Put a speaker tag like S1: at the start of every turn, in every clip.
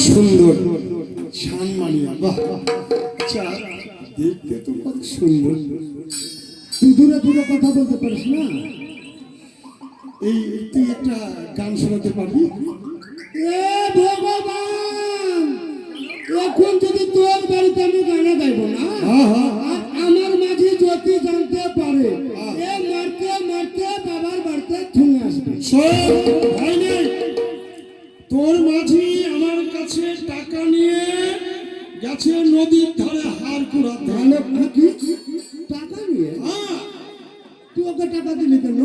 S1: সুন্দর ছানমানিয়া, বাহ, আচ্ছা দেখতে তো কত সুন্দর।
S2: তুই দূরে দূরে কথা বলতে পারিস না?
S1: এই তুই একটা গান শোনাতে পারবি?
S2: এ ভগবান, এখন যদি তোর বাড়িতে আমি গানা গাইবো না, আর আমার মাঝে যদি জানতে পারে, এ মারতে মারতে বাবার বাড়িতে থুনে আসবে।
S1: ভয় নেই, তোর মাঝি আমার কাছে টাকা নিয়ে গেছে নদীর ধারে হার কুড়াতে।
S2: তাহলে কি টাকা নিয়ে? তুই ওকে টাকা দিলি কেন?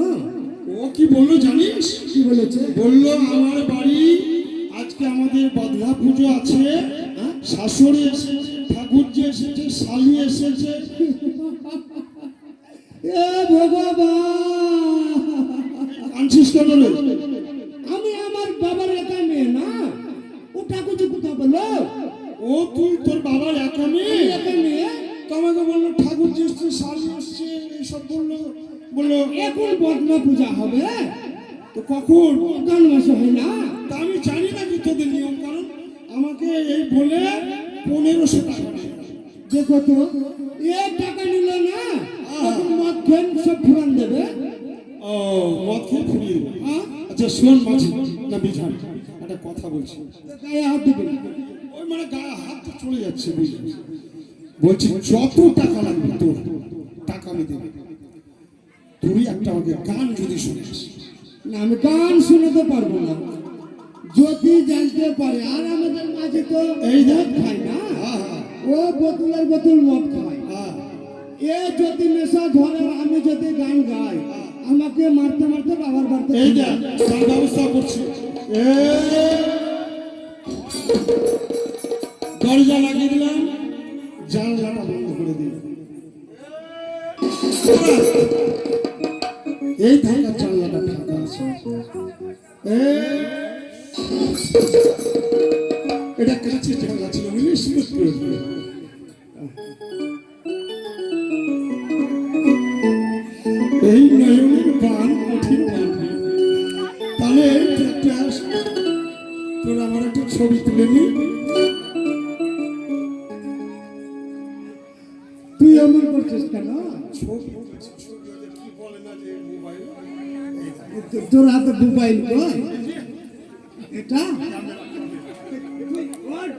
S1: ও কি বললো জানিস?
S2: কি বলেছে?
S1: বললো আমার বাড়ি আজকে আমাদের বদলা পুজো আছে, শাশুড়ি এসেছে, ঠাকুরজি এসেছে, শালি এসেছে।
S2: এ ভগবান,
S1: কাঁদছিস কেন রে?
S2: আমি আমার বাবার একা মেয়ে না, ও ঠাকুরজি কোথা বলো?
S1: ও তুই তোর বাবার একা মেয়ে?
S2: একা মেয়ে
S1: তো আমাকে বললো ঠাকুরজি এসছে, শালি এসছে, এইসব বললো। বললো
S2: এখন বদলা পূজা হবে,
S1: তো কখন?
S2: গান মাসে হয় না?
S1: তা আমি জানি না কি তোদের নিয়ম কারণ, আমাকে এই বলে 1500 টাকা নেয়।
S2: দেখো তো, এ টাকা নিল না, তখন মদ খেন সব ফুরান দেবে।
S1: ও মদ খেয়ে ফুরিয়ে দেবে। আচ্ছা শোন মাঝি না বিধান, একটা কথা বলছি।
S2: গায়ে হাত দিবে না।
S1: ওই মানে গায়ে হাত তো চলে যাচ্ছে বুঝলি। বলছি যত টাকা লাগবে তোর টাকা আমি দেবো, তুই একটা আমাকে গান যদি শুনিস।
S2: না, আমি গান শোনাতে পারবো না, যদি জানতে পারে। আর আমাদের মাঝে তো এই মদ খায় না, ও বোতলের বোতল মদ খায়। এ যদি নেশা ধরে, আমি যদি গান গাই, আমাকে মারতে মারতে বাবার বাড়িতে।
S1: এই যা তার ব্যবস্থা করছি। দরজা লাগিয়ে দিলাম, জানলাটা বন্ধ করে দিলাম। এই থাকা জানলাটা ফাঁকা আছে। এটা কাছে জানলা ছিল বুঝলি, সুন্দর করে দিল। এই নয়নের বান কঠিন বান। তাহলে তোর আমার একটা ছবি তুলে নি।
S2: তুই এমন করছিস কেন? তোর হাতে মোবাইল কই? এটা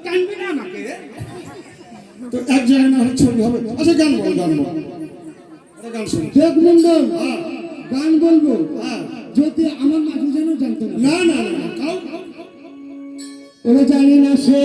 S2: টানবি না আমাকে?
S1: তো এক জায়গায় না ছবি হবে। আচ্ছা গান বল, গান বল, গান শুনি।
S2: দেখ মন্ডল, গান বলবো, যদি আমার মাঝে যেন জানতো না।
S1: না না না,
S2: ওরা জানি না সে